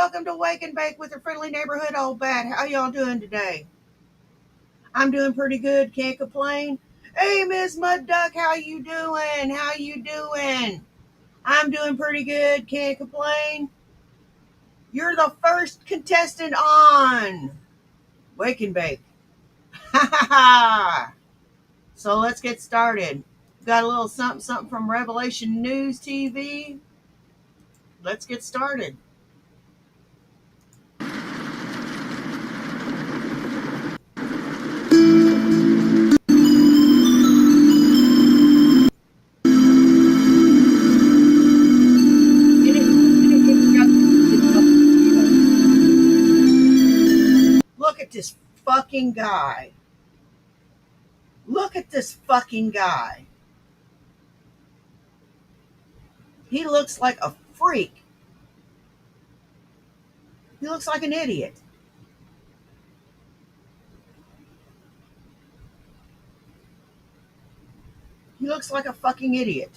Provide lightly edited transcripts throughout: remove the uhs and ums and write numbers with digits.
welcome to Wake and Bake with your friendly neighborhood old bat. How y'all doing today? I'm doing pretty good, can't complain. Hey, Miss Mud Duck, how you doing? How you doing? I'm doing pretty good, can't complain. You're the first contestant on Wake and Bake. Ha ha ha! So let's get started. Got a little something something from Revelation News TV. Let's get started. Look at this fucking guy. Look at this fucking guy. He looks like a freak. He looks like an idiot. He looks like a fucking idiot.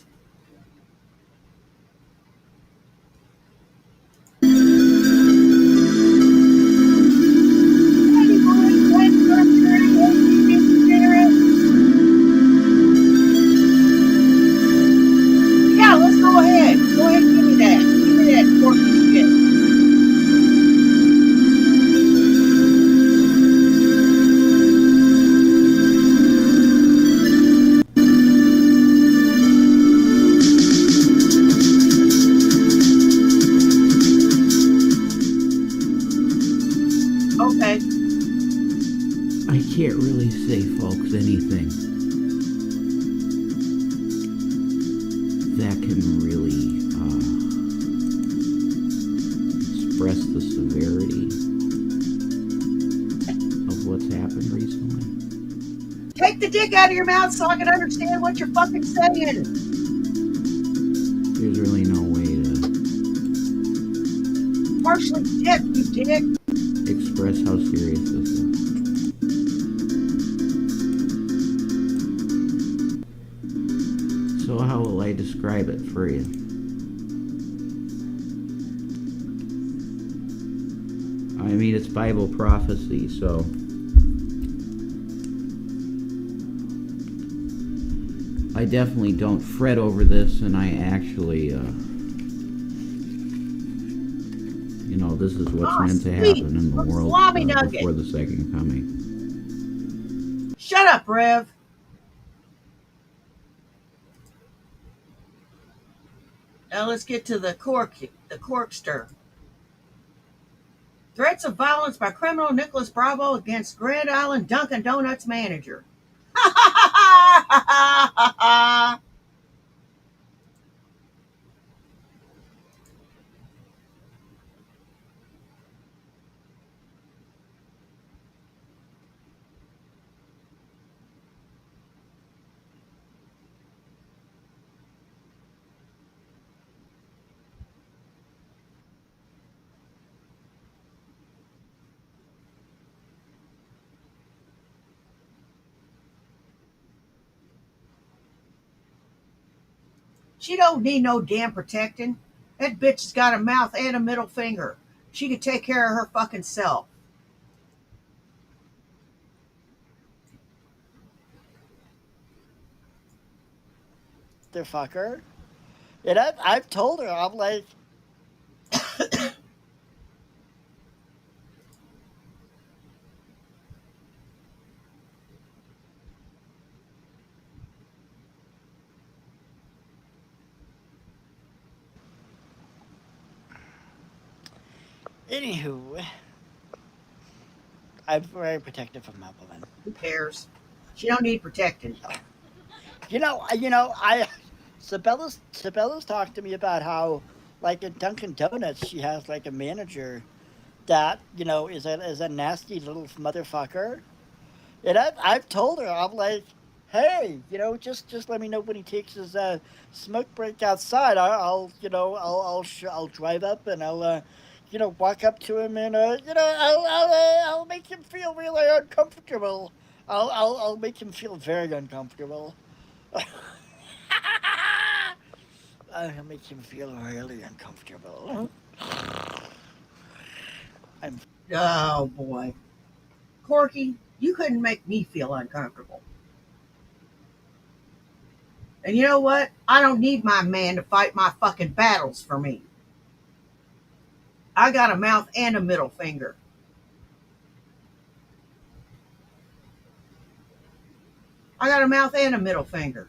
Yeah, let's go ahead. Go ahead and give me that. Give me that porky shit. Okay. I can't really say, folks, anything that can really express the severity of what's happened recently. Take the dick out of your mouth so I can understand what you're fucking saying. There's really no way to Partially dick, you dick. express how serious this is. So how will I describe it for you? I mean, it's Bible prophecy, so I definitely don't fret over this, and I actually, this is what's meant to happen in the world before the second coming. Shut up, Rev. Now let's get to the corkster. Threats of violence by criminal Nicholas Bravo against Grand Island Dunkin' Donuts manager. Ha ha ha ha ha ha ha. She don't need no damn protecting. That bitch's got a mouth and a middle finger. She could take care of her fucking self. The fucker. And I've told her, I'm like, anywho, I'm very protective of my woman. Who cares? She don't need protecting. Sabella's talked to me about how, like in Dunkin' Donuts, she has like a manager that is a nasty little motherfucker. And I've told her, I'm like, hey, just let me know when he takes his smoke break outside. I'll drive up and I'll walk up to him and I'll make him feel really uncomfortable. I'll make him feel very uncomfortable. I'll make him feel really uncomfortable. I'm Oh boy. Corky, you couldn't make me feel uncomfortable. And you know what? I don't need my man to fight my fucking battles for me. I got a mouth and a middle finger. I got a mouth and a middle finger.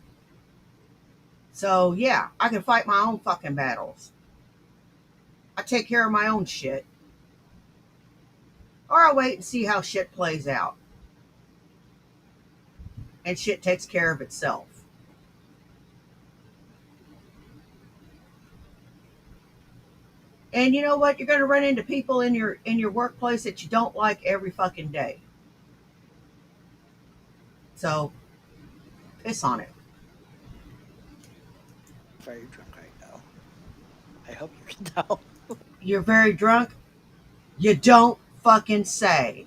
So yeah, I can fight my own fucking battles. I take care of my own shit. Or I wait and see how shit plays out. And shit takes care of itself. And you know what? You're going to run into people in your workplace that you don't like every fucking day. So piss on it. very drunk right now. I hope you can tell. You're very drunk. You don't fucking say.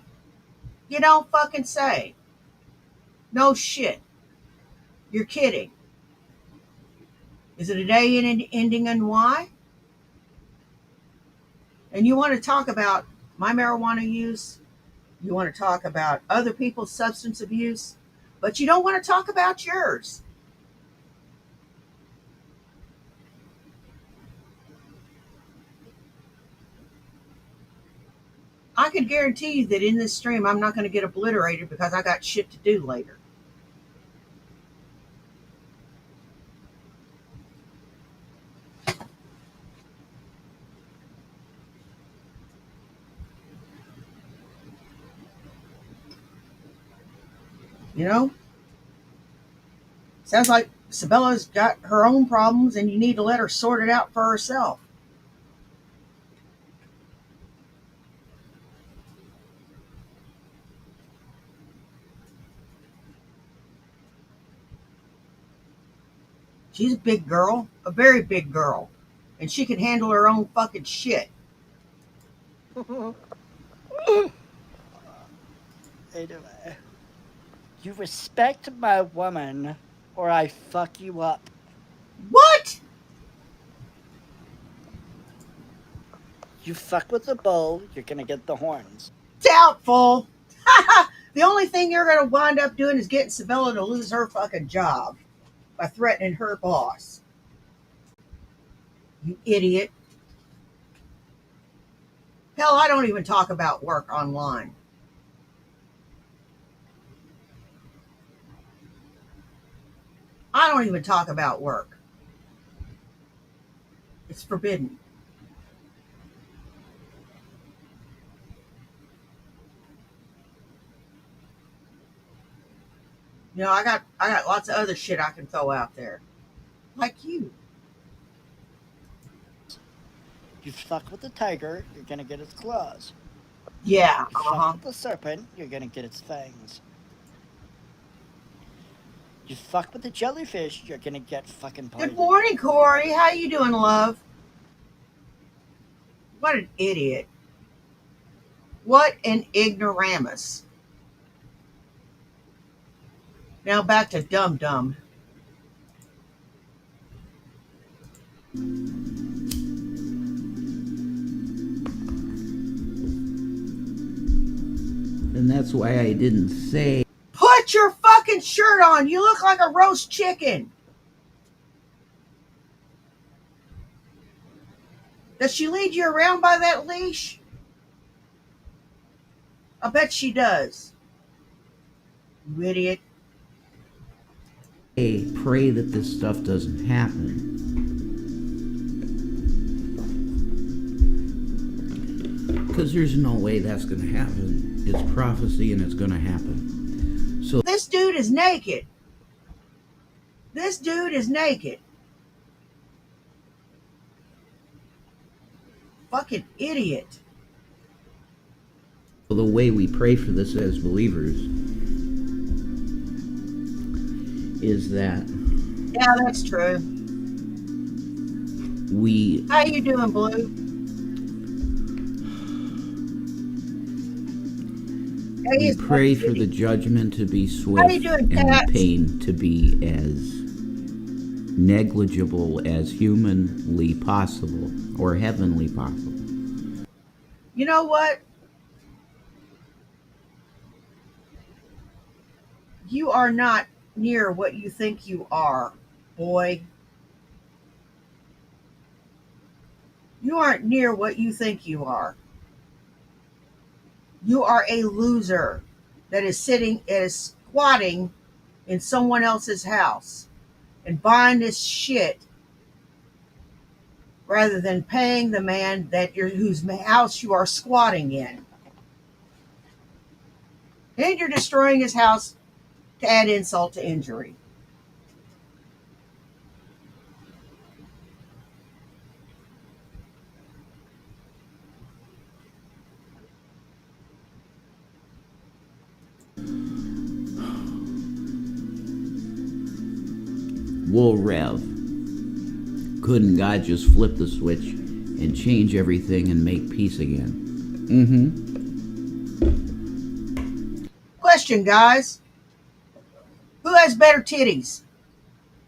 You don't fucking say. No shit. You're kidding. Is it a day ending in Y? And you want to talk about my marijuana use? You want to talk about other people's substance abuse? But you don't want to talk about yours. I can guarantee you that in this stream, I'm not going to get obliterated because I got shit to do later. You know? Sounds like Sabella's got her own problems and you need to let her sort it out for herself. She's a big girl, a very big girl, and she can handle her own fucking shit. Anyway, you respect my woman, or I fuck you up. What? You fuck with the bull, you're gonna get the horns. Doubtful. The only thing you're going to wind up doing is getting Sabella to lose her fucking job by threatening her boss. You idiot. Hell, I don't even talk about work online. I don't even talk about work. It's forbidden. You know, I got lots of other shit I can throw out there. Like you. You fuck with the tiger, you're gonna get its claws. Yeah. You fuck with the serpent, you're gonna get its fangs. You fuck with the jellyfish, you're gonna get fucking poisoned. Good morning, Corey. How you doing, love? What an idiot. What an ignoramus. Now back to Dum Dum. And that's why I didn't say. Put your fucking shirt on. You look like a roast chicken. Does she lead you around by that leash? I bet she does. You idiot. Hey, pray that this stuff doesn't happen. Because there's no way that's going to happen. It's prophecy and it's going to happen. So this dude is naked. This dude is naked. Fucking idiot. the way we pray for this as believers is that Yeah, that's true. we How you doing, Blue? pray for the judgment to be swift and the pain to be as negligible as humanly possible or heavenly possible. You know what? You are not near what you think you are, boy. You aren't near what you think you are. You are a loser that is squatting in someone else's house and buying this shit rather than paying the man whose house you are squatting in. And you're destroying his house to add insult to injury. Well, Rev, couldn't God just flip the switch and change everything and make peace again? Question, guys. Who has better titties?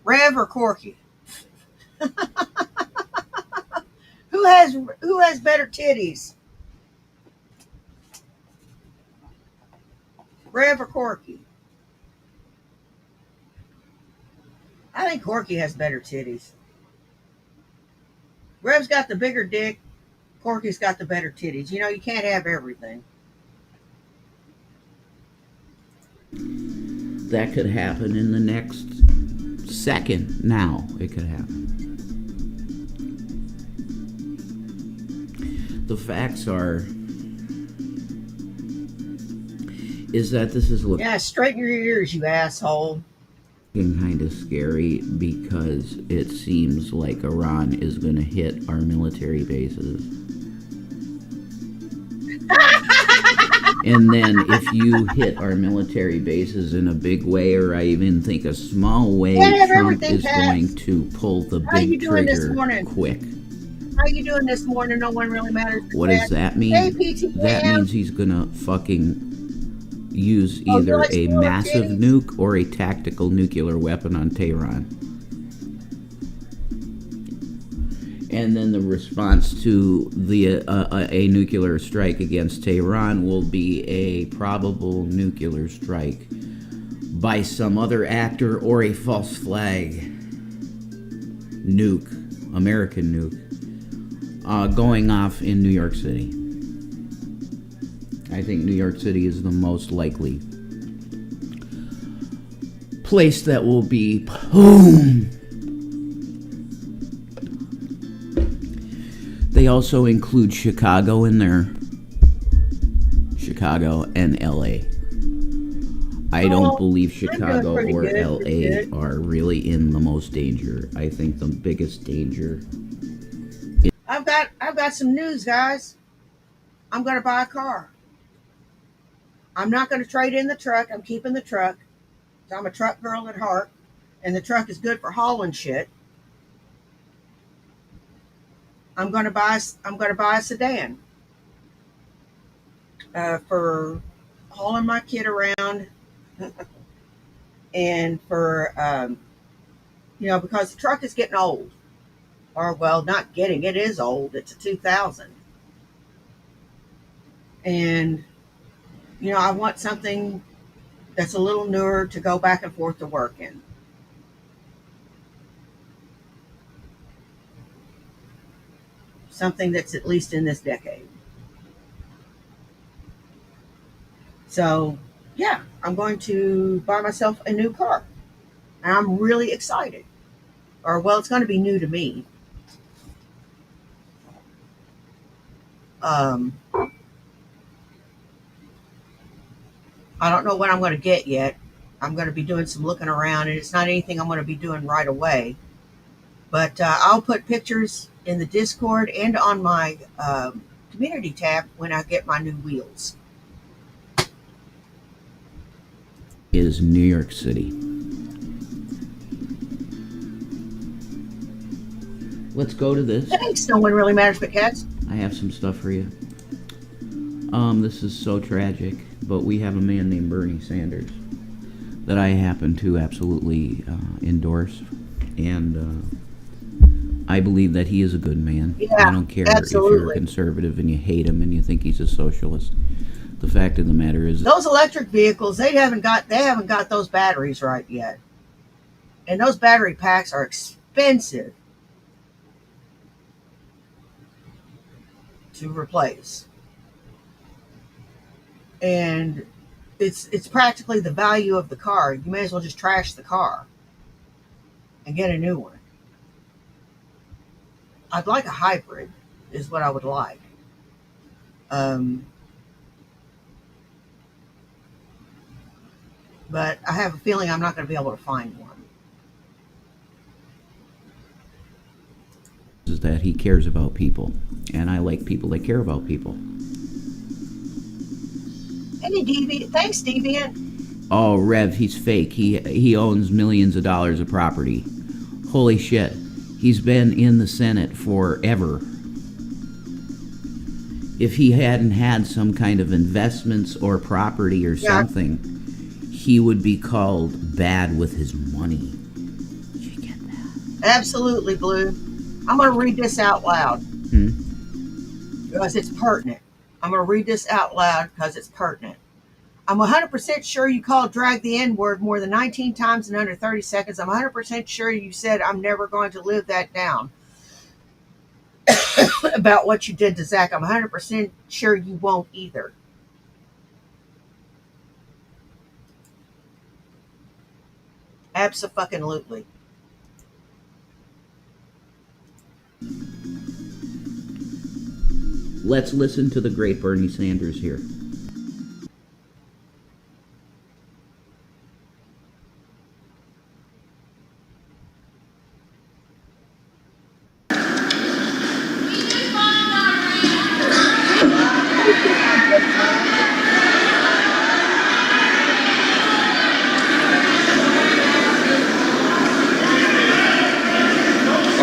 Rev or Corky? Who has better titties? Rev or Corky? I think Corky has better titties. Rev's got the bigger dick. Corky's got the better titties. You know, you can't have everything. That could happen in the next second. Now it could happen. The facts is that this is looking straighten your ears, you asshole. Kind of scary because it seems like Iran is going to hit our military bases. And then if you hit our military bases in a big way, or I even think a small way, Trump is going to pull the big trigger quick. How you doing this morning? No one really matters. What does that mean? Hey, PTM. That means he's going to fucking use either a massive nuke or a tactical nuclear weapon on Tehran. And then the response to a nuclear strike against Tehran will be a probable nuclear strike by some other actor or a false flag nuke, American nuke, going off in New York City. I think New York City is the most likely place that will be boom. They also include Chicago in there. Chicago and LA. I don't believe Chicago or LA are really in the most danger. I think the biggest danger. I've got some news, guys. I'm going to buy a car. I'm not going to trade in the truck. I'm keeping the truck. I'm a truck girl at heart, and the truck is good for hauling shit. I'm going to buy a sedan for hauling my kid around, and for because the truck is getting old, or well, not getting. It is old. It's a 2000, and I want something that's a little newer to go back and forth to work in. Something that's at least in this decade. So, yeah, I'm going to buy myself a new car. And I'm really excited. Or, well, it's going to be new to me. I don't know what I'm going to get yet. I'm going to be doing some looking around, and it's not anything I'm going to be doing right away. But I'll put pictures in the Discord and on my community tab when I get my new wheels. Is New York City. Let's go to this. Thanks, no one really matters but cats. I have some stuff for you. This is so tragic, but we have a man named Bernie Sanders that I happen to absolutely endorse, and I believe that he is a good man. Yeah, I don't care absolutely. if you're a conservative and you hate him and you think he's a socialist. The fact of the matter is, those electric vehicles, they haven't got those batteries right yet. And those battery packs are expensive to replace. And it's practically the value of the car. You may as well just trash the car and get a new one. I'd like a hybrid, is what I would like. But I have a feeling I'm not going to be able to find one. is that he cares about people, and I like people that care about people. Any Deviant? Thanks, Deviant. Oh, Rev, he's fake. He owns millions of dollars of property. Holy shit. He's been in the Senate forever. If he hadn't had some kind of investments or property or something, he would be called bad with his money. Did you get that? Absolutely, Blue. I'm going to read this out loud because it's pertinent. I'm going to read this out loud because it's pertinent. I'm 100% sure you called drag the N-word more than 19 times in under 30 seconds. I'm 100% sure you said I'm never going to live that down about what you did to Zach. I'm 100% sure you won't either. Abso-fucking-lutely. Let's listen to the great Bernie Sanders here.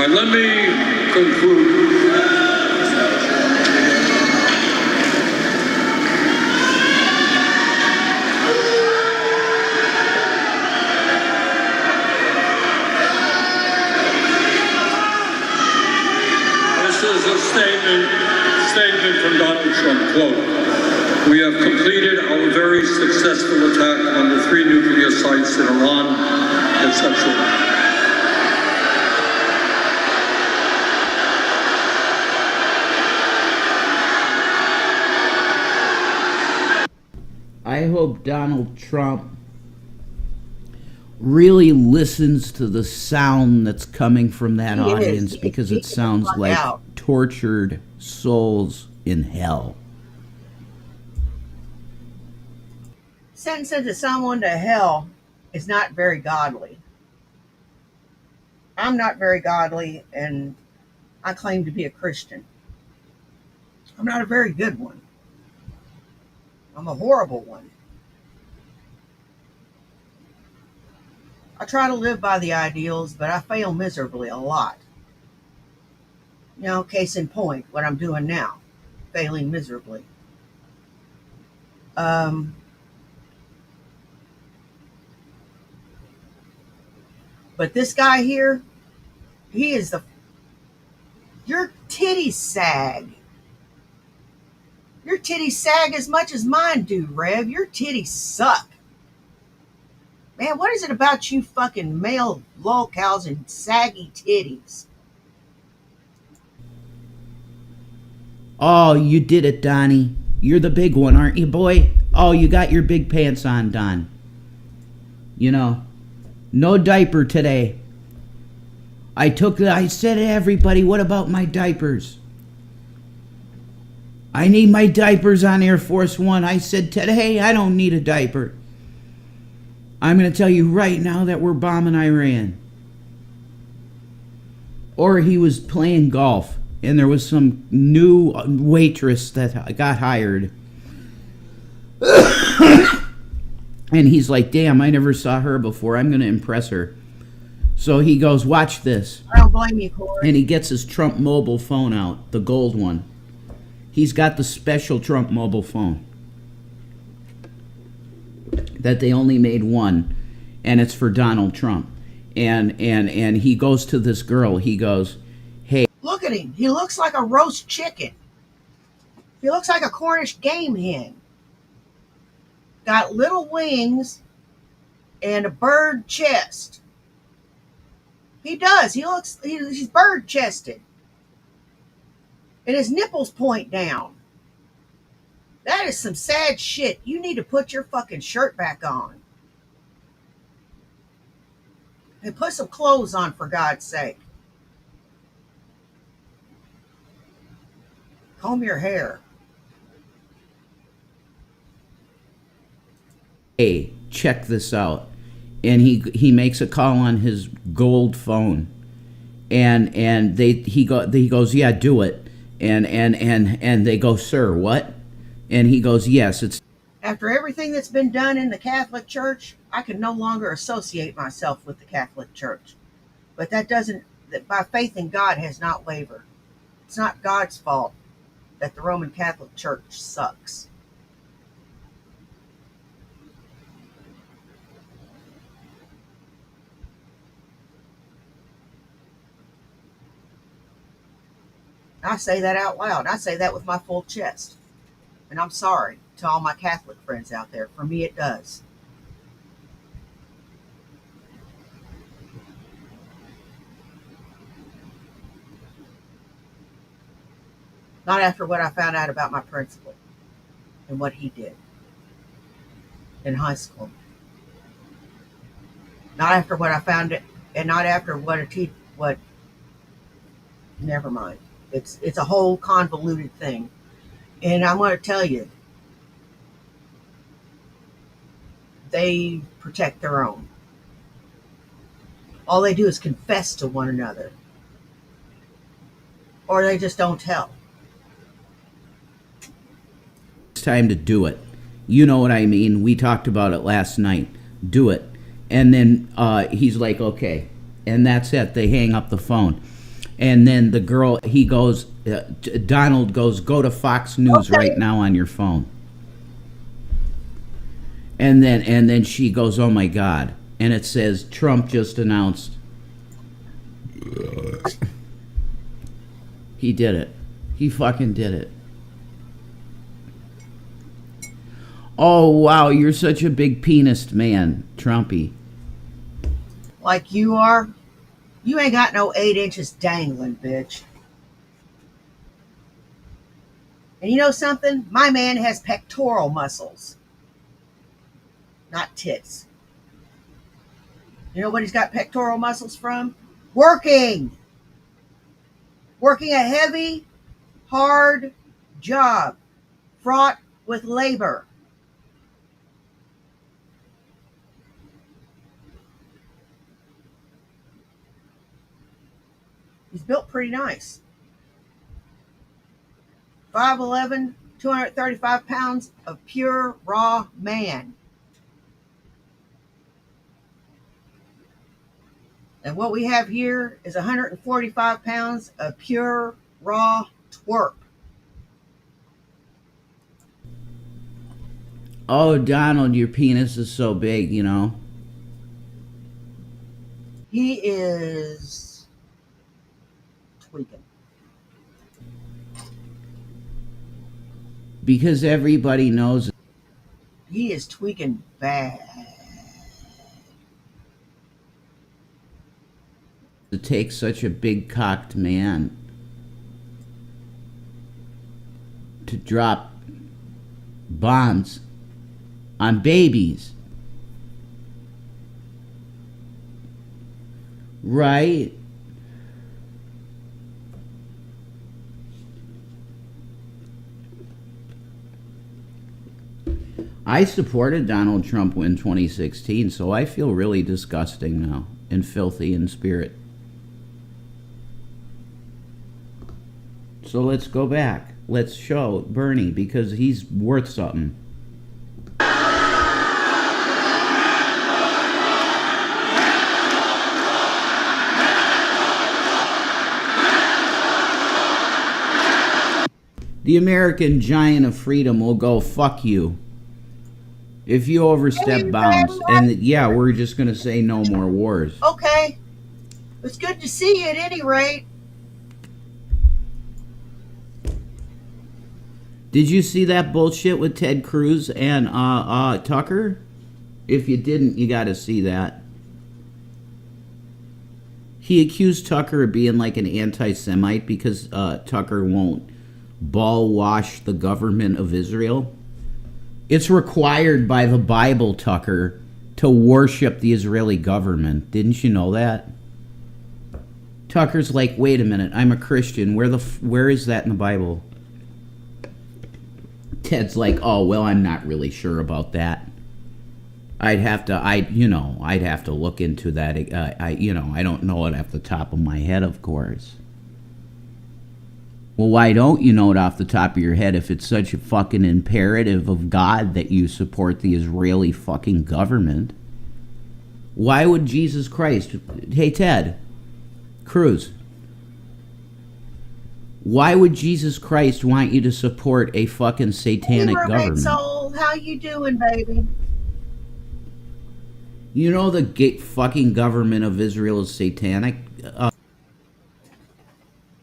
Let me conclude. This is a statement from Donald Trump, quote, "We have completed our very successful attack on the 3 nuclear sites in Iran," etc. I hope Donald Trump really listens to the sound that's coming from that audience, because it sounds like tortured souls in hell. Sentencing someone to hell is not very godly. I'm not very godly, and I claim to be a Christian. I'm not a very good one. I'm a horrible one. I try to live by the ideals, but I fail miserably a lot. You know, case in point, what I'm doing now, failing miserably. But this guy here, he is your titties sag. Your titties sag as much as mine do, Rev. Your titties suck. Man, what is it about you fucking male lolcows and saggy titties? Oh, you did it, Donnie. You're the big one, aren't you, boy? Oh, you got your big pants on, Don. You know, no diaper today. I said to everybody, what about my diapers? I need my diapers on Air Force One. I said today I don't need a diaper. I'm going to tell you right now that we're bombing Iran. Or he was playing golf and there was some new waitress that got hired. And he's like, damn, I never saw her before. I'm going to impress her. So he goes, watch this. I don't blame you, Corey. And he gets his Trump mobile phone out, the gold one. He's got the special Trump mobile phone that they only made one, and it's for Donald Trump. And he goes to this girl. He goes, hey. Look at him. He looks like a roast chicken. He looks like a Cornish game hen. got little wings and a bird chest. He does. He's bird chested. And his nipples point down. That is some sad shit. You need to put your fucking shirt back on. And put some clothes on, for God's sake. Comb your hair. Hey, check this out. And he makes a call on his gold phone. And he goes, yeah, do it. And they go, sir, what? And he goes, yes, it's. After everything that's been done in the Catholic Church, I can no longer associate myself with the Catholic Church. But that my faith in God has not wavered. It's not God's fault that the Roman Catholic Church sucks. I say that out loud. I say that with my full chest. And I'm sorry to all my Catholic friends out there. For me, it does. Not after what I found out about my principal and what he did in high school. Not after what I found it, and not after what. Never mind. It's a whole convoluted thing, and I'm going to tell you, they protect their own. All they do is confess to one another, or they just don't tell. It's time to do it. You know what I mean? We talked about it last night. Do it. And then he's like, okay. And that's it. They hang up the phone. And then the girl, he goes, Donald goes, go to Fox News right now on your phone. And then she goes, oh my God. And it says, Trump just announced. He did it. He fucking did it. Oh, wow, you're such a big penis man, Trumpy. Like you are? You ain't got no 8 inches dangling, bitch. And you know something? My man has pectoral muscles. Not tits. You know what he's got pectoral muscles from? Working! Working a heavy, hard job. Fraught with labor. He's built pretty nice. 5'11", 235 pounds of pure, raw man. And what we have here is 145 pounds of pure, raw twerp. Oh, Donald, your penis is so big, you know. He is tweaking. Because everybody knows it. He is tweaking bad. It takes such a big cocked man to drop bombs on babies. Right? I supported Donald Trump in 2016, so I feel really disgusting now and filthy in spirit. So let's go back. Let's show Bernie, because he's worth something. The American giant of freedom will go, fuck you. If you overstep bounds. And yeah, we're just going to say no more wars. Okay. It's good to see you at any rate. Did you see that bullshit with Ted Cruz and Tucker? If you didn't, you got to see that. He accused Tucker of being like an anti-Semite because Tucker won't ball wash the government of Israel. It's required by the Bible, Tucker, to worship the Israeli government. Didn't you know that? Tucker's like, wait a minute, I'm a Christian. Where is that in the Bible? Ted's like, oh well, I'm not really sure about that. I'd have to look into that. I don't know it off the top of my head, of course. Well, why don't you know it off the top of your head if it's such a fucking imperative of God that you support the Israeli fucking government? Why would Jesus Christ... Hey, Ted Cruz. Why would Jesus Christ want you to support a fucking satanic government? Soul, how you doing, baby? You know the fucking government of Israel is satanic?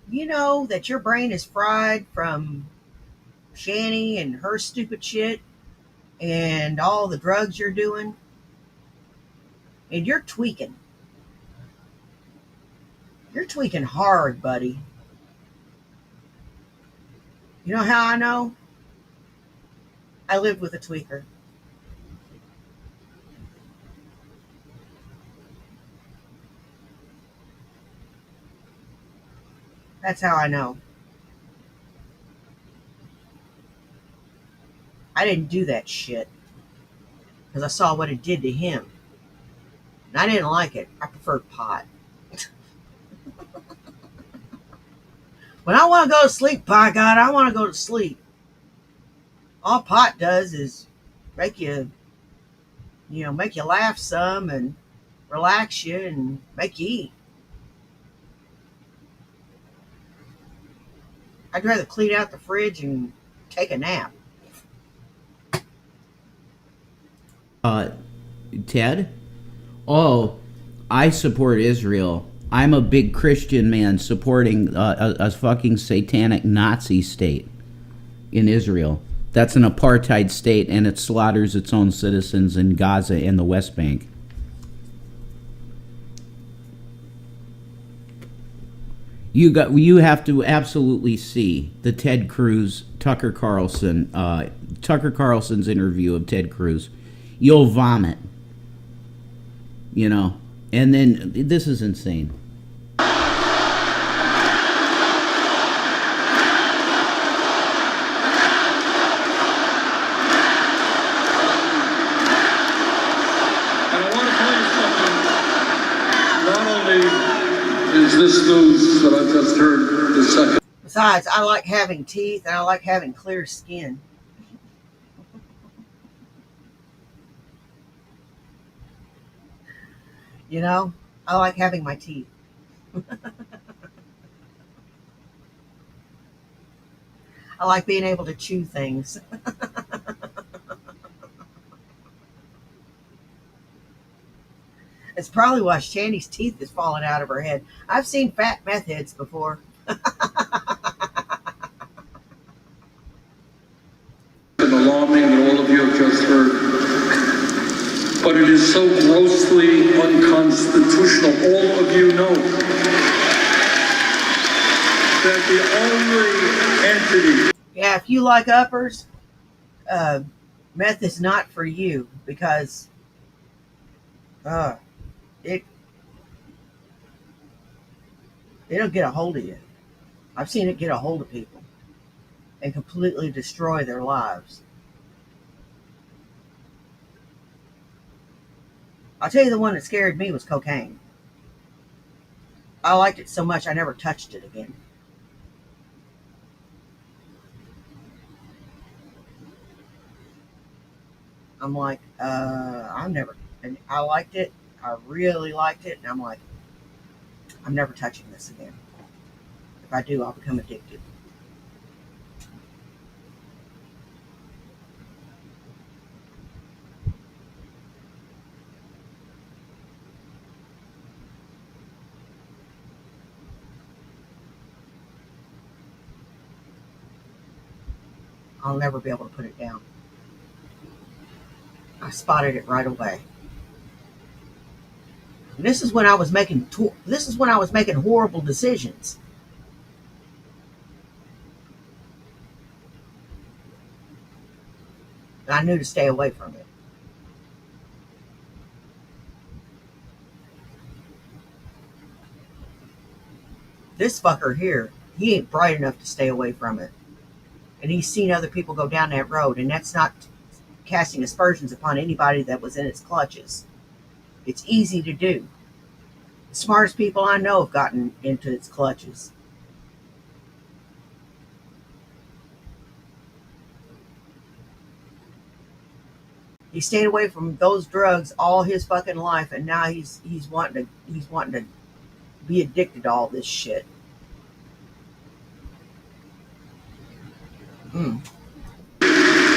You know that your brain is fried from Shani and her stupid shit and all the drugs you're doing, and you're tweaking. You're tweaking hard, buddy. You know how I know? I lived with a tweaker. That's how I know. I didn't do that shit because I saw what it did to him. And I didn't like it. I preferred pot. When I want to go to sleep, by God, I want to go to sleep. All pot does is make you laugh some and relax you and make you eat. I'd rather clean out the fridge and take a nap. Ted? Oh, I support Israel. I'm a big Christian man supporting a fucking satanic Nazi state in Israel. That's an apartheid state, and it slaughters its own citizens in Gaza and the West Bank. You have to absolutely see the Ted Cruz Tucker Carlson's interview of Ted Cruz. You'll vomit. You know, and then this is insane. Is this news that I've just heard the second? Besides, I like having teeth and I like having clear skin. You know, I like having my teeth. I like being able to chew things. It's probably why Shandy's teeth is falling out of her head. I've seen fat meth heads before. Alarming that all of you have just heard. But it is so grossly unconstitutional. All of you know that the only entity... Yeah, if you like uppers, meth is not for you because it'll get a hold of you. I've seen it get a hold of people and completely destroy their lives. I'll tell you the one that scared me was cocaine. I liked it so much I never touched it again. I'm like, and I liked it. I really liked it. And I'm like, I'm never touching this again. If I do, I'll become addicted. I'll never be able to put it down. I spotted it right away. And this is when I was making horrible decisions. I knew to stay away from it. This fucker here, he ain't bright enough to stay away from it. And he's seen other people go down that road, and that's not casting aspersions upon anybody that was in its clutches. It's easy to do. The smartest people I know have gotten into its clutches. He stayed away from those drugs all his fucking life, and now he's wanting to be addicted to all this shit. That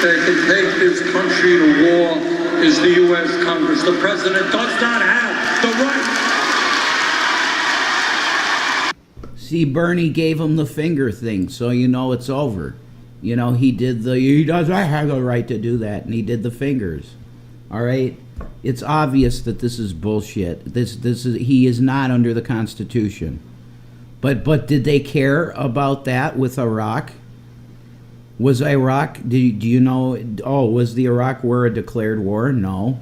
can take this country to war is the U.S. Congress. The president does not have the right. See, Bernie gave him the finger thing, so you know it's over. You know, he does I have the right to do that, and he did the fingers. All right? It's obvious that this is bullshit. He is not under the Constitution. But did they care about that with Iraq? Was Iraq, do you know, was the Iraq War a declared war? No.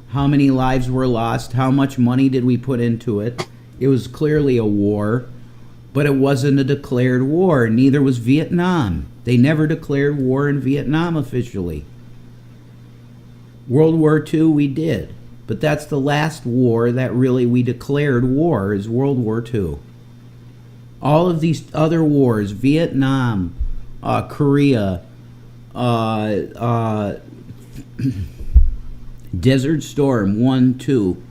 How many lives were lost? How much money did we put into it? It was clearly a war, but it wasn't a declared war. Neither was Vietnam. They never declared war in Vietnam officially. World War II we did, but that's the last war that really we declared war, is World War II. All of these other wars, Vietnam, Korea, Desert Storm 1, 2,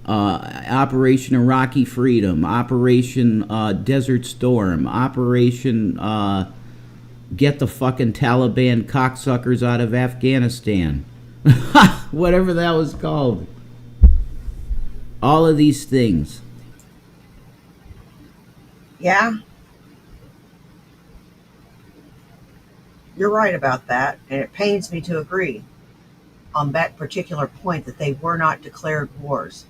Operation Iraqi Freedom, Operation Desert Storm, Operation Get the fucking Taliban cocksuckers out of Afghanistan. Whatever that was called. All of these things. Yeah. You're right about that, and it pains me to agree on that particular point that they were not declared wars.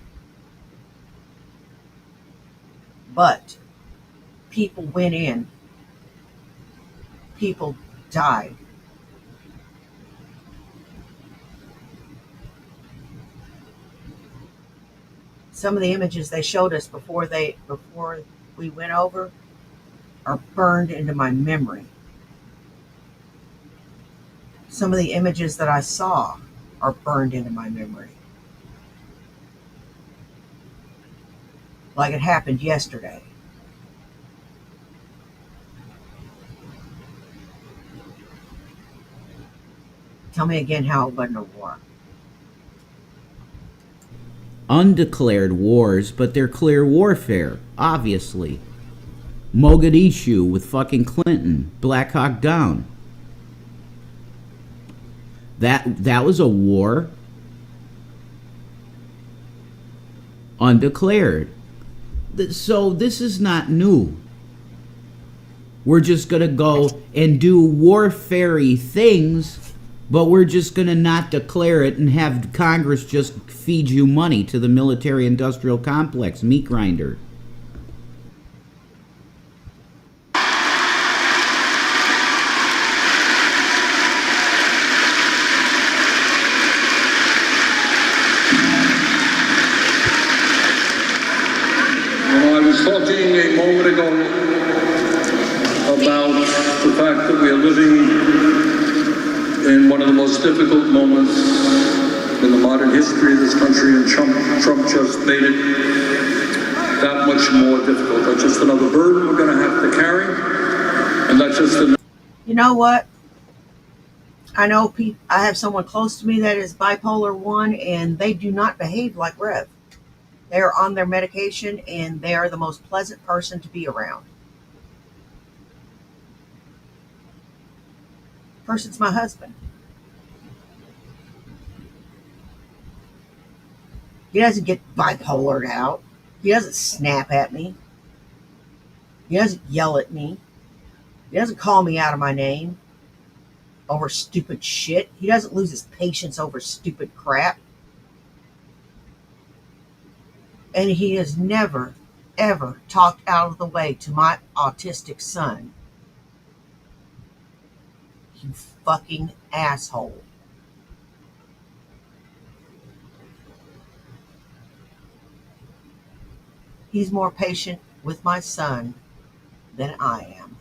But people went in. People died. Some of the images they showed us before we went over are burned into my memory. Some of the images that I saw are burned into my memory. Like it happened yesterday. Tell me again how it wasn't a war. Undeclared wars, but they're clear warfare, obviously. Mogadishu with fucking Clinton, Black Hawk Down. That was a war. Undeclared. So this is not new. We're just going to go and do warfare-y things, but we're just going to not declare it and have Congress just feed you money to the military-industrial complex, meat grinder. I was talking a moment ago about the fact that we are living in one of the most difficult moments in the modern history of this country, and Trump just made it that much more difficult. That's just another burden we're going to have to carry, and that's just another. You know what? I know I have someone close to me that is bipolar 1, and they do not behave like Rev. They are on their medication, and they are the most pleasant person to be around. Person's my husband. He doesn't get bipolared out. He doesn't snap at me. He doesn't yell at me. He doesn't call me out of my name over stupid shit. He doesn't lose his patience over stupid crap. And he has never, ever talked out of the way to my autistic son. You fucking asshole. He's more patient with my son than I am.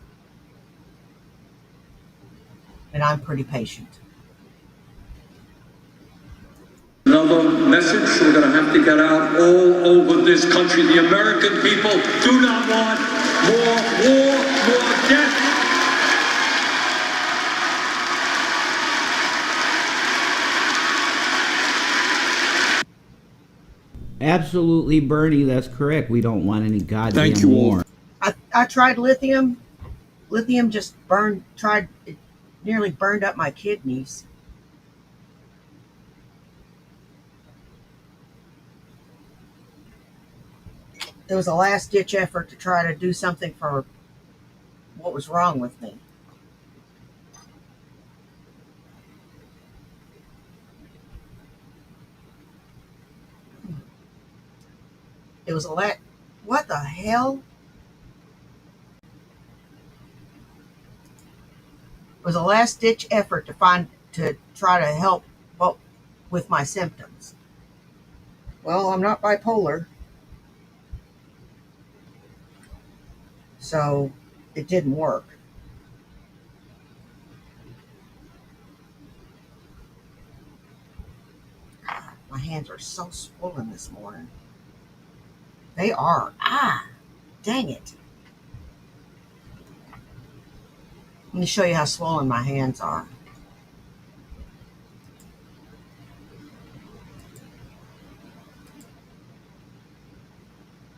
And I'm pretty patient. Another message we're going to have to get out all over this country. The American people do not want more war, more death. Absolutely, Bernie, that's correct. We don't want any goddamn Thank you all. war. I tried lithium. Lithium just it nearly burned up my kidneys. It was a last ditch effort to try to do something for what was wrong with me. It was what the hell? It was a last ditch effort to try to help with my symptoms. Well, I'm not bipolar, so it didn't work. God, my hands are so swollen this morning. They are. Dang it. Let me show you how swollen my hands are.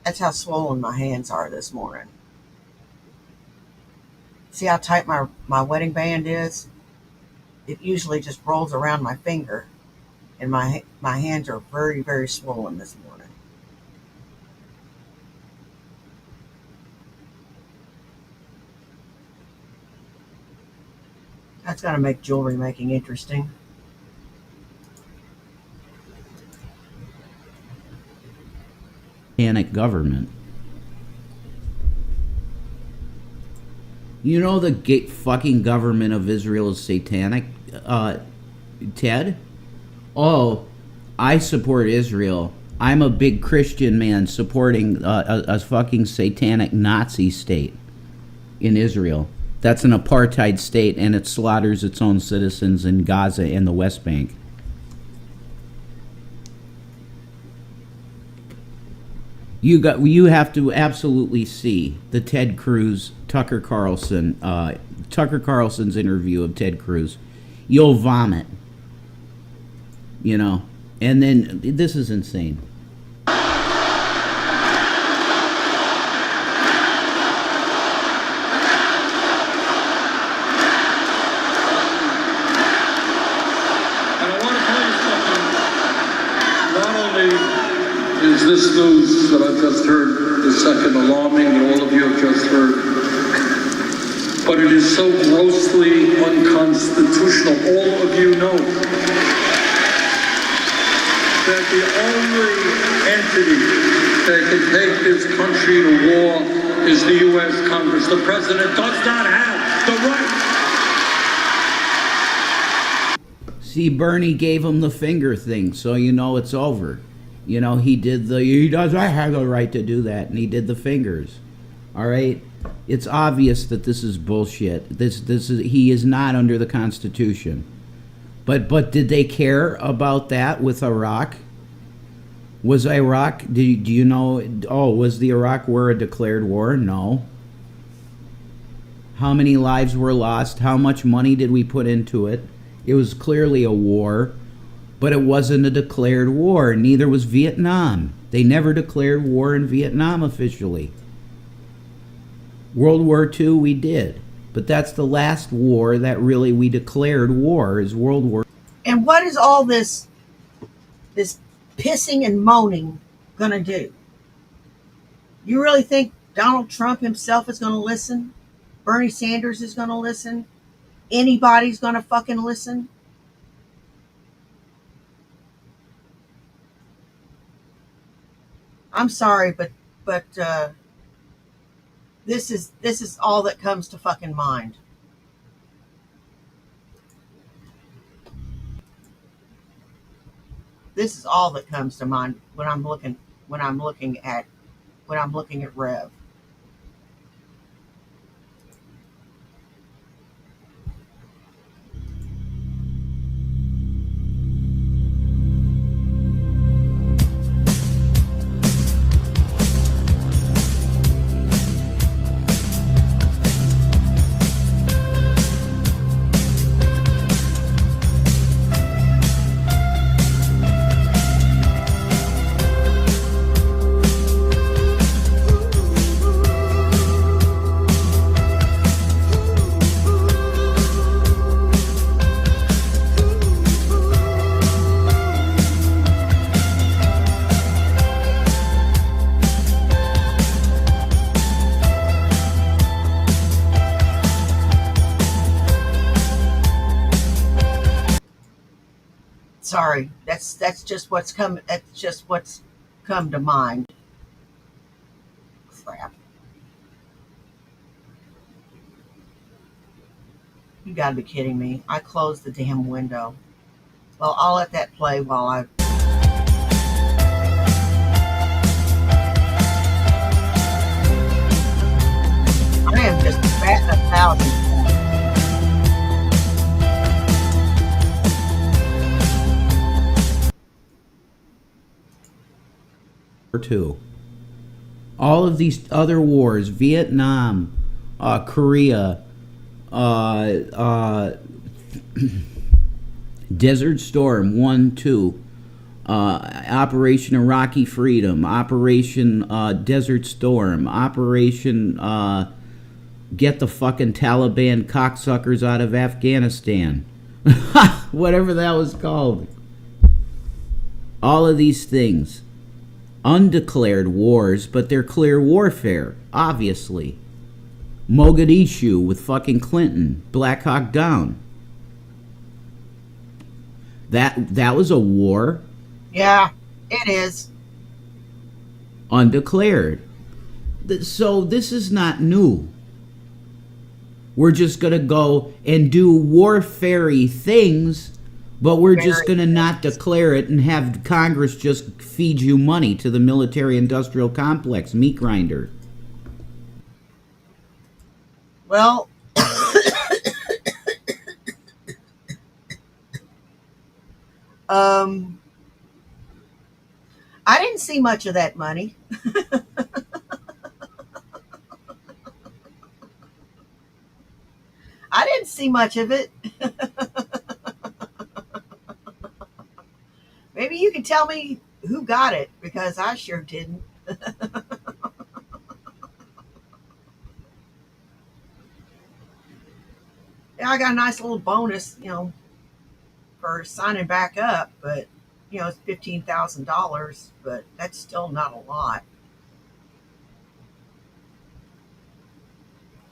That's how swollen my hands are this morning. See how tight my wedding band is? It usually just rolls around my finger, and my hands are very, very swollen this morning. That's going to make jewelry making interesting. Satanic government. You know the fucking government of Israel is satanic, Ted? Oh, I support Israel. I'm a big Christian man supporting a fucking satanic Nazi state in Israel. That's an apartheid state, and it slaughters its own citizens in Gaza and the West Bank. You have to absolutely see the Ted Cruz Tucker Carlson's interview of Ted Cruz. You'll vomit, and then this is insane. Is this news that I've just heard the second alarming that all of you have just heard? But it is so grossly unconstitutional. All of you know that the only entity that can take this country to war is the U.S. Congress. The president does not have the right. See, Bernie gave him the finger thing, so it's over. He does, I have the right to do that, and he did the fingers. All right? It's obvious that this is bullshit. He is not under the Constitution. But did they care about that with Iraq? Was Iraq, was the Iraq war a declared war? No. How many lives were lost? How much money did we put into it? It was clearly a war. But it wasn't a declared war. Neither was Vietnam. They never declared war in Vietnam officially. World War II, we did. But that's the last war that really we declared war, is World War. And what is all this pissing and moaning going to do? You really think Donald Trump himself is going to listen? Bernie Sanders is going to listen? Anybody's going to fucking listen? I'm sorry, but this is all that comes to fucking mind. This is all that comes to mind when I'm looking at Rev. Sorry, that's just what's come. That's just what's come to mind. Crap! You gotta be kidding me! I closed the damn window. Well, I'll let that play while I am just batting 1,000. Two. All of these other wars, Vietnam, Korea, Desert Storm 1, 2, Operation Iraqi Freedom, Operation Desert Storm, Operation Get the fucking Taliban cocksuckers out of Afghanistan. Whatever that was called. All of these things. Undeclared wars, but they're clear warfare, obviously. Mogadishu with fucking Clinton, Black Hawk Down. That was a war. Yeah, it is. Undeclared. So this is not new. We're just gonna go and do warfare-y things, but we're just gonna not declare it and have Congress just feed you money to the military-industrial complex, meat grinder. Well, I didn't see much of that money. I didn't see much of it. Maybe you can tell me who got it, because I sure didn't. Yeah, I got a nice little bonus, for signing back up, but it's $15,000, but that's still not a lot.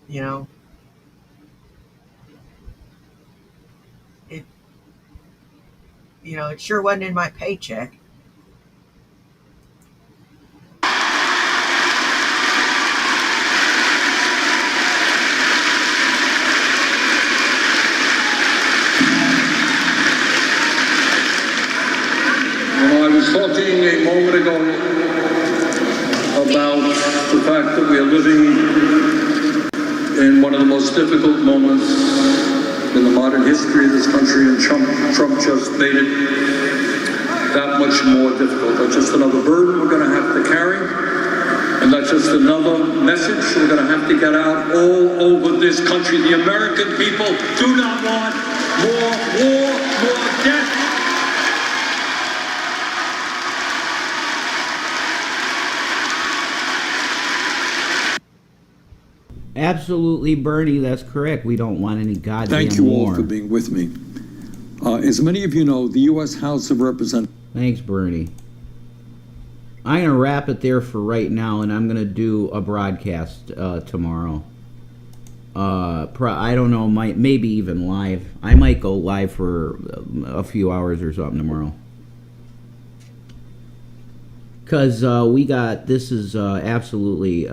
You know, it it sure wasn't in my paycheck. I was talking a moment ago about the fact that we are living in one of the most difficult moments in the modern history of this country, and Trump just made it that much more difficult. That's just another burden we're going to have to carry, and that's just another message we're going to have to get out all over this country. The American people do not want more war, more death. Absolutely, Bernie, that's correct. We don't want any goddamn Thank you all war. for being with me. As many of you know, the U.S. House of Representatives... Thanks, Bernie. I'm going to wrap it there for right now, and I'm going to do a broadcast tomorrow. I don't know, maybe even live. I might go live for a few hours or something tomorrow. Because this is absolutely,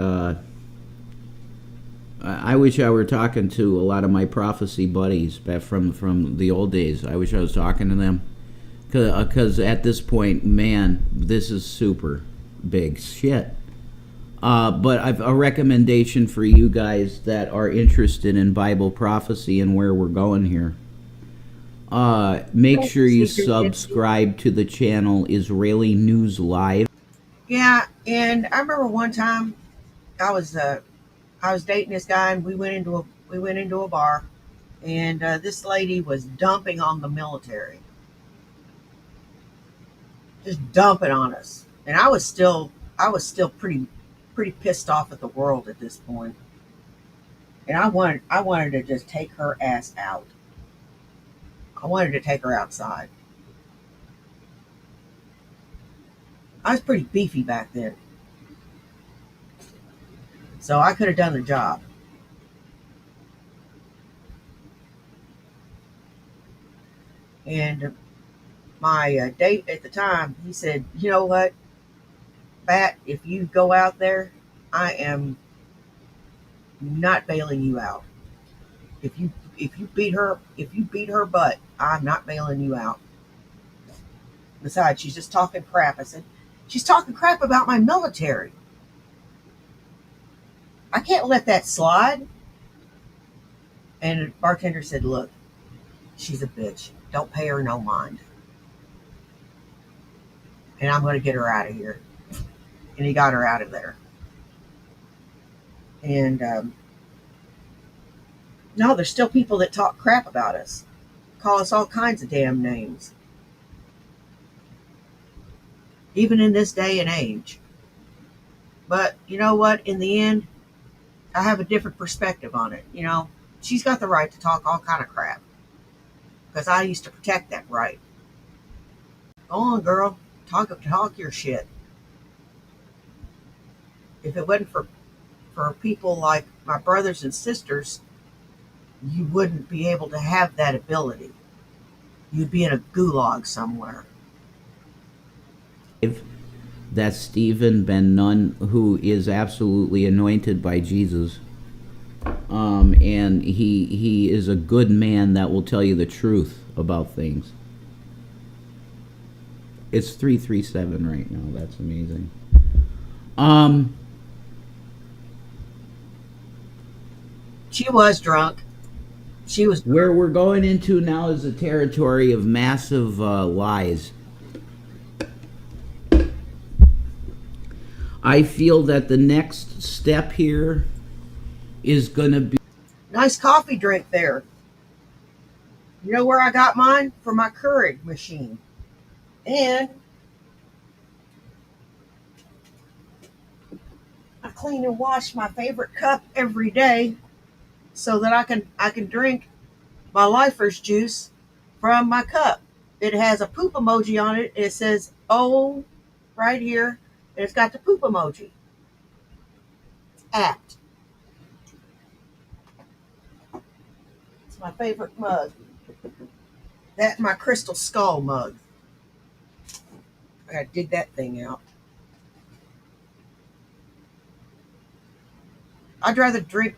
I wish I were talking to a lot of my prophecy buddies back from the old days. I wish I was talking to them. Because at this point, man, this is super big shit. But I've a recommendation for you guys that are interested in Bible prophecy and where we're going here. Make sure you subscribe to the channel Israeli News Live. Yeah, and I remember one time I was dating this guy, and we went into a bar, and this lady was dumping on the military, just dumping on us, and I was still pretty pissed off at the world at this point, and I wanted to just take her ass out. I wanted to take her outside. I was pretty beefy back then, so I could have done the job. And my date at the time, he said, "You know what, Bat, if you go out there, I am not bailing you out. If you beat her butt, I'm not bailing you out. Besides, she's just talking crap." I said, "She's talking crap about my military. I can't let that slide." And the bartender said, "Look, she's a bitch. Don't pay her no mind. And I'm going to get her out of here." And he got her out of there. And no, there's still people that talk crap about us, call us all kinds of damn names, even in this day and age. But you know what? In the end, I have a different perspective on it. You know, she's got the right to talk all kind of crap, because I used to protect that right. Go on, girl. Talk your shit. If it wasn't for people like my brothers and sisters, you wouldn't be able to have that ability. You'd be in a gulag somewhere. That's Stephen Ben Nun, who is absolutely anointed by Jesus. And he is a good man that will tell you the truth about things. It's 337 right now. That's amazing. She was drunk. She was. Where we're going into now is a territory of massive lies. I feel that the next step here is going to be... Nice coffee drink there. You know where I got mine? From my Keurig machine. And I clean and wash my favorite cup every day so that I can drink my Lifer's juice from my cup. It has a poop emoji on it. It says "Oh" right here. And it's got the poop emoji. It's apt. It's my favorite mug. That and my crystal skull mug. I gotta dig that thing out. I'd rather drink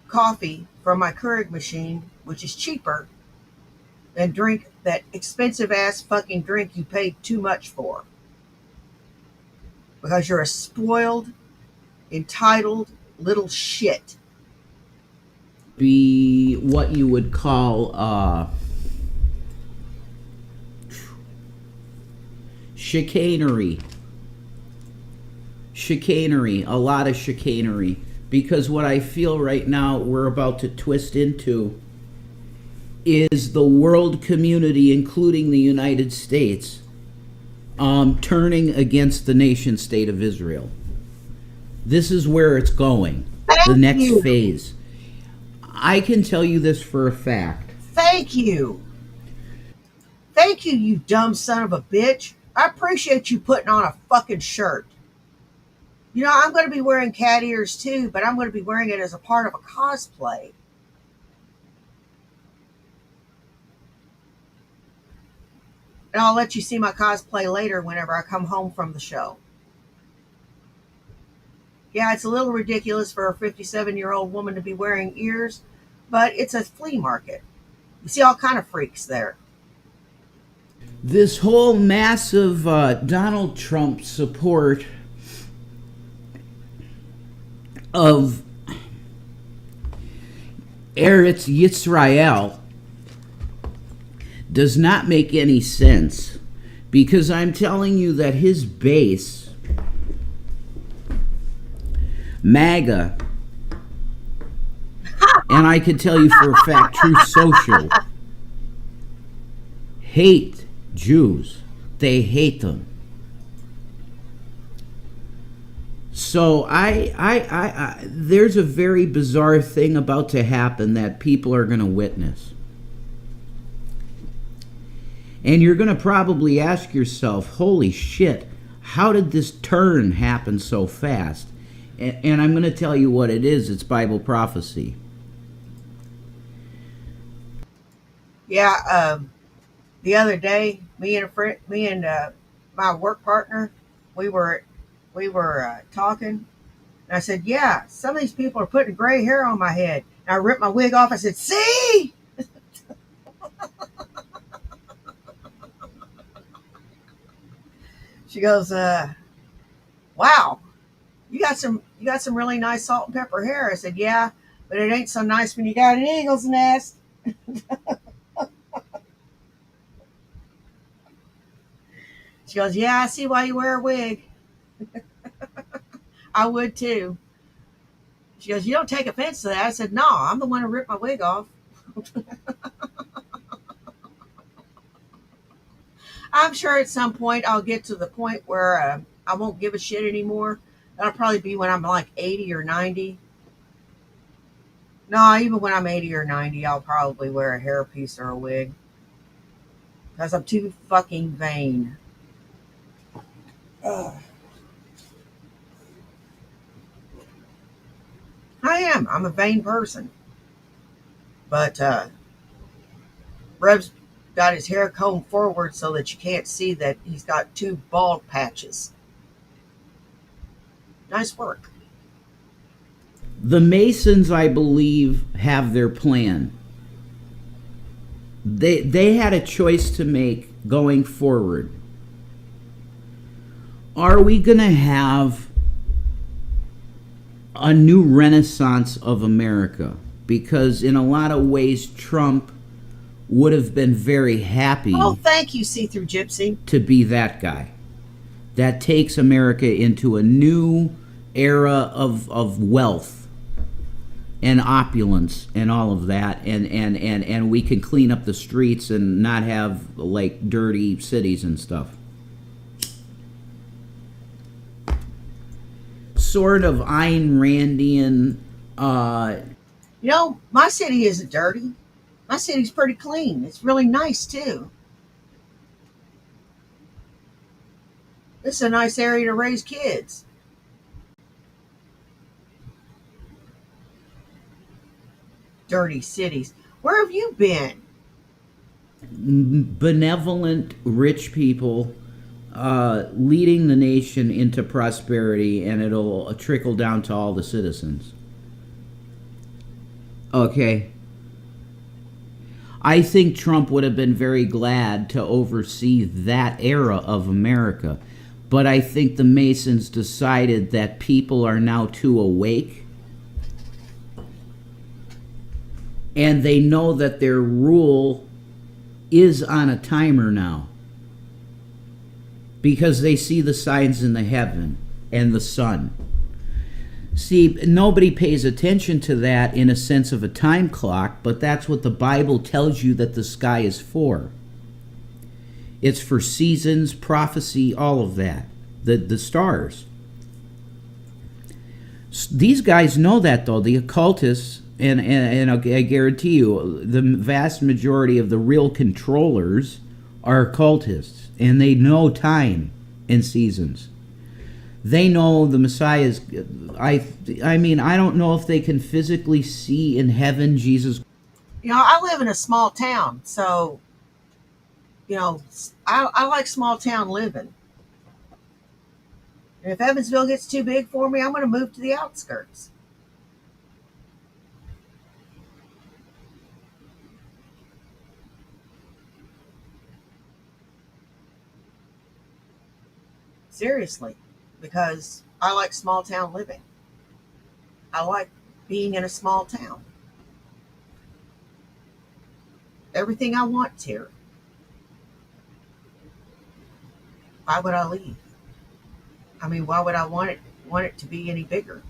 coffee from my Keurig machine, which is cheaper, than drink that expensive ass fucking drink you paid too much for. Because you're a spoiled, entitled little shit. Be what you would call chicanery. Chicanery, a lot of chicanery. Because what I feel right now we're about to twist into is the world community, including the United States, turning against the nation state of Israel. This is where it's going. The next phase. I can tell you this for a fact. Thank you. Thank you, you dumb son of a bitch. I appreciate you putting on a fucking shirt. You know, I'm going to be wearing cat ears too, but I'm going to be wearing it as a part of a cosplay. And I'll let you see my cosplay later whenever I come home from the show. Yeah, it's a little ridiculous for a 57-year-old woman to be wearing ears, but it's a flea market. You see all kind of freaks there. This whole massive Donald Trump support of Eretz Yisrael does not make any sense, because I'm telling you that his base, MAGA, and I can tell you for a fact, Truth Social, hate Jews. They hate them. So there's a very bizarre thing about to happen that people are going to witness. And you're going to probably ask yourself, holy shit, how did this turn happen so fast? And I'm going to tell you what it is. It's Bible prophecy. Yeah, the other day, me and my work partner, we were talking, and I said, "Yeah, some of these people are putting gray hair on my head." And I ripped my wig off. I said, "See." She goes, "Wow, you got some really nice salt and pepper hair." I said, "Yeah, but it ain't so nice when you got an eagle's nest." She goes, "Yeah, I see why you wear a wig." I would too. She goes, "You don't take offense to that?" I said, "No, I'm the one who ripped my wig off." I'm sure at some point I'll get to the point where I won't give a shit anymore. That'll probably be when I'm like 80 or 90. No, even when I'm 80 or 90, I'll probably wear a hairpiece or a wig. Because I'm too fucking vain. Ugh. I am. I'm a vain person. But Rev's got his hair combed forward so that you can't see that he's got two bald patches. Nice work. The Masons, I believe, have their plan. They had a choice to make going forward. Are we going to have a new renaissance of America? Because in a lot of ways, Trump would have been very happy. Oh, thank you, See-Through Gypsy. To be that guy that takes America into a new era of wealth and opulence and all of that, and we can clean up the streets and not have like dirty cities and stuff. Sort of Ayn Randian. My city isn't dirty. My city's pretty clean. It's really nice too. This is a nice area to raise kids. Dirty cities. Where have you been? Benevolent rich people leading the nation into prosperity, and it'll trickle down to all the citizens. Okay. I think Trump would have been very glad to oversee that era of America. But I think the Masons decided that people are now too awake. And they know that their rule is on a timer now. Because they see the signs in the heaven and the sun. See, nobody pays attention to that in a sense of a time clock, but that's what the Bible tells you that the sky is for. It's for seasons, prophecy, all of that. The stars. These guys know that, though. The occultists, and I guarantee you, the vast majority of the real controllers are occultists, and they know time and seasons. They know the Messiah's. I mean, I don't know if they can physically see in heaven Jesus. I live in a small town, so You know, I like small town living. And if Evansville gets too big for me, I'm going to move to the outskirts. Seriously, because I like small town living. I like being in a small town. Everything I want's here. Why would I leave? I mean, why would I want it to be any bigger?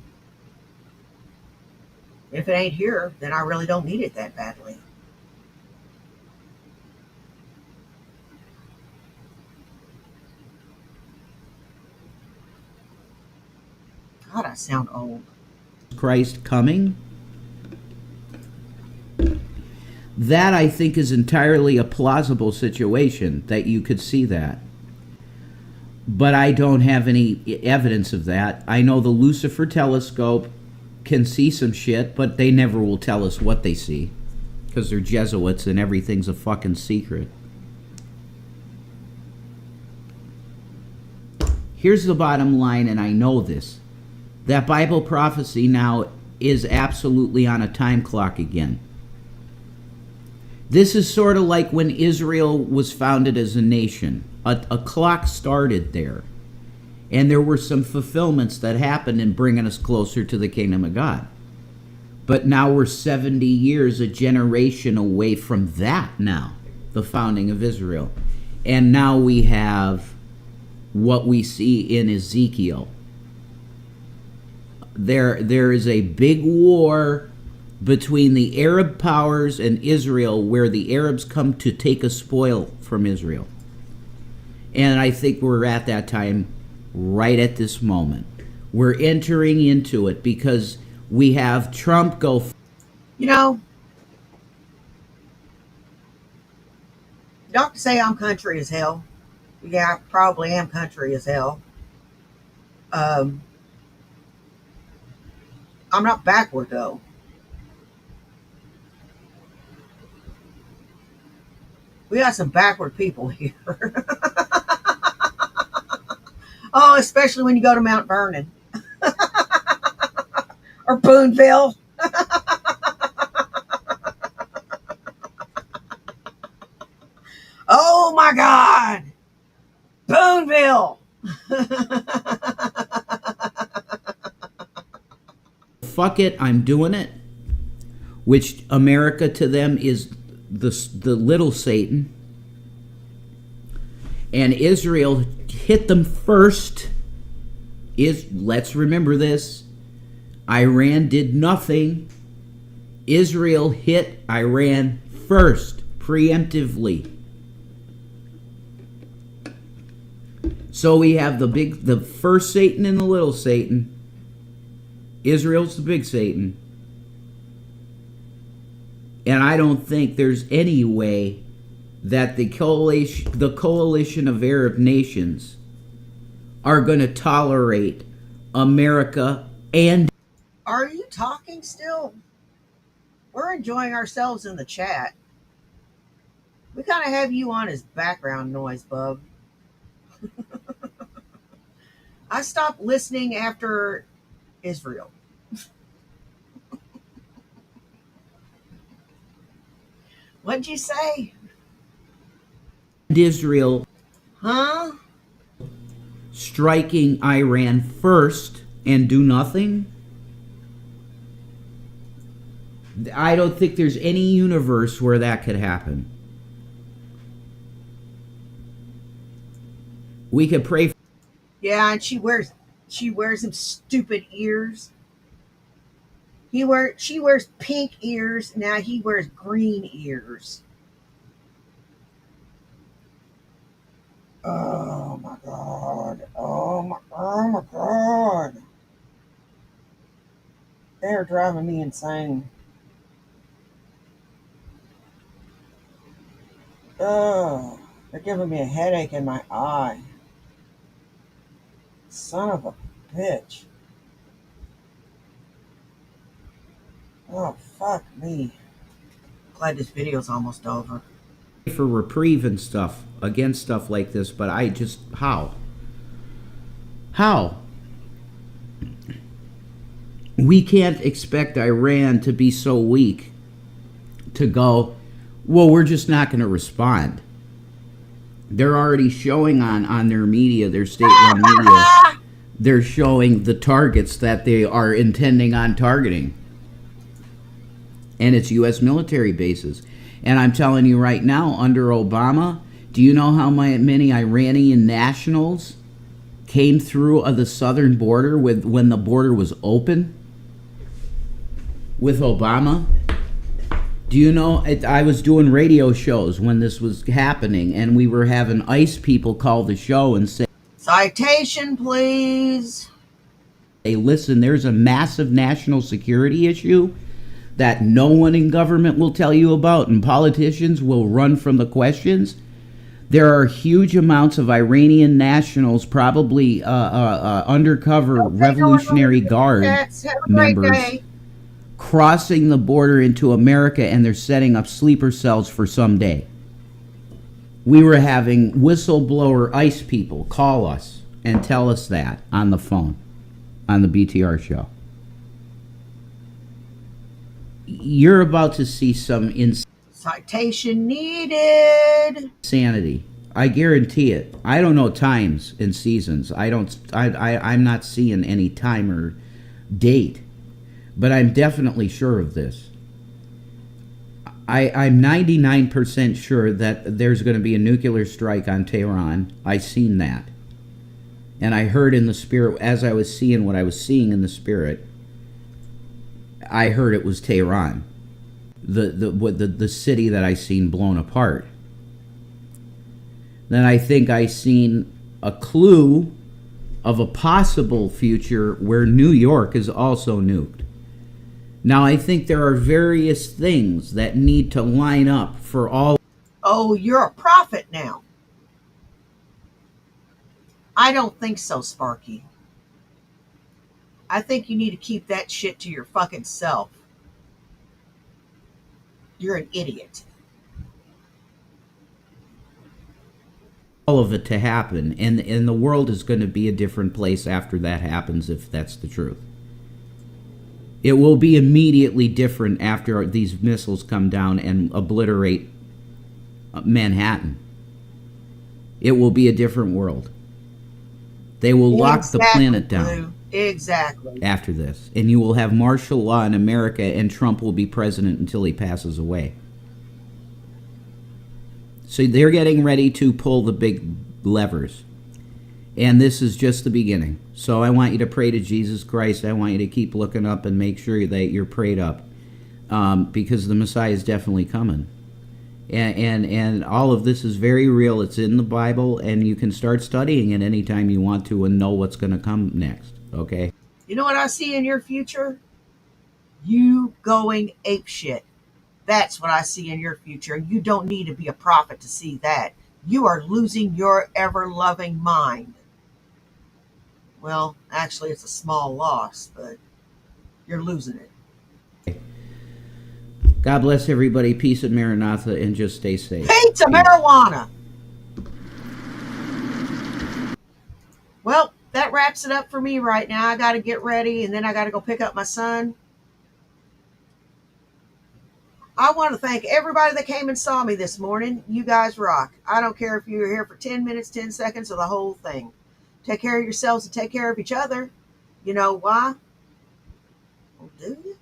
If it ain't here, then I really don't need it that badly. God, I sound old. Christ coming. That, I think, is entirely a plausible situation that you could see that. But I don't have any evidence of that. I know the Lucifer telescope can see some shit, but they never will tell us what they see. Because they're Jesuits and everything's a fucking secret. Here's the bottom line, and I know this. That Bible prophecy now is absolutely on a time clock again. This is sort of like when Israel was founded as a nation. A clock started there. And there were some fulfillments that happened in bringing us closer to the kingdom of God. But now we're 70 years, a generation away from that now, the founding of Israel. And now we have what we see in Ezekiel. There is a big war between the Arab powers and Israel, where the Arabs come to take a spoil from Israel. And I think we're at that time right at this moment. We're entering into it because we have Trump go... You know, not to say I'm country as hell. Yeah, I probably am country as hell. I'm not backward, though. We got some backward people here. Oh, especially when you go to Mount Vernon or Boonville. Oh my God, Boonville. Fuck it, I'm doing it. Which America to them is the little Satan. And Israel hit them first. Let's remember this. Iran did nothing. Israel hit Iran first, preemptively. So we have the first Satan and the little Satan. Israel's the big Satan. And I don't think there's any way that the coalition of Arab nations are going to tolerate America and... Are you talking still? We're enjoying ourselves in the chat. We kind of have you on as background noise, bub. I stopped listening after Israel. What'd you say? Israel Huh? striking Iran first and do nothing? I don't think there's any universe where that could happen. We could pray. Yeah, and she wears them stupid ears. She wears pink ears. Now he wears green ears. Oh my God. Oh my God. They're driving me insane. Oh, they're giving me a headache in my eye. Son of a bitch. Oh, fuck me. Glad this video's almost over. for reprieve and stuff against stuff like this, but I just, how? We can't expect Iran to be so weak to go, well, we're just not going to respond. They're already showing on their media, their state-run media, they're showing the targets that they are intending on targeting. And it's U.S. military bases. And I'm telling you right now, under Obama, do you know how many Iranian nationals came through the southern border when the border was open with Obama? Do you know, I was doing radio shows when this was happening, and we were having ICE people call the show and say, citation, please. hey, listen, there's a massive national security issue that no one in government will tell you about, and politicians will run from the questions. There are huge amounts of Iranian nationals, probably undercover Revolutionary Guard members, crossing the border into America, and they're setting up sleeper cells for someday. We were having whistleblower ICE people call us and tell us that on the phone, on the BTR show. You're about to see some Citation needed. insanity. I guarantee it. I don't know times and seasons. I'm not seeing any time or date, but I'm definitely sure of this. I'm 99% sure that there's going to be a nuclear strike on Tehran. I seen that. And I heard in the spirit, as I was seeing what I was seeing in the spirit, I heard it was Tehran, the city that I seen blown apart. Then I think I seen a clue of a possible future where New York is also nuked. Now I think there are various things that need to line up for all. Oh, you're a prophet now. I don't think so, Sparky. I think you need to keep that shit to your fucking self. You're an idiot. All of it to happen, and the world is going to be a different place after that happens, if that's the truth. It will be immediately different after these missiles come down and obliterate Manhattan. It will be a different world. They will lock the planet down. Exactly. After this. And you will have martial law in America, and Trump will be president until he passes away. So they're getting ready to pull the big levers. And this is just the beginning. So I want you to pray to Jesus Christ. I want you to keep looking up and make sure that you're prayed up. Because the Messiah is definitely coming. And all of this is very real. It's in the Bible, and you can start studying it anytime you want to and know what's going to come next. Okay? You know what I see in your future? You going apeshit. That's what I see in your future. You don't need to be a prophet to see that. You are losing your ever-loving mind. Well, actually, it's a small loss, but you're losing it. God bless everybody. Peace and Maranatha, and just stay safe. Pizza marijuana. Well, that wraps it up for me right now. I got to get ready, and then I got to go pick up my son. I want to thank everybody that came and saw me this morning. You guys rock. I don't care if you were here for 10 minutes, 10 seconds, or the whole thing. Take care of yourselves and take care of each other. You know why? Well, do you?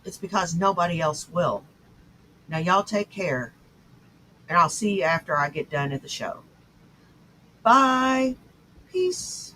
It's because nobody else will. Now, y'all take care, and I'll see you after I get done at the show. Bye. Peace.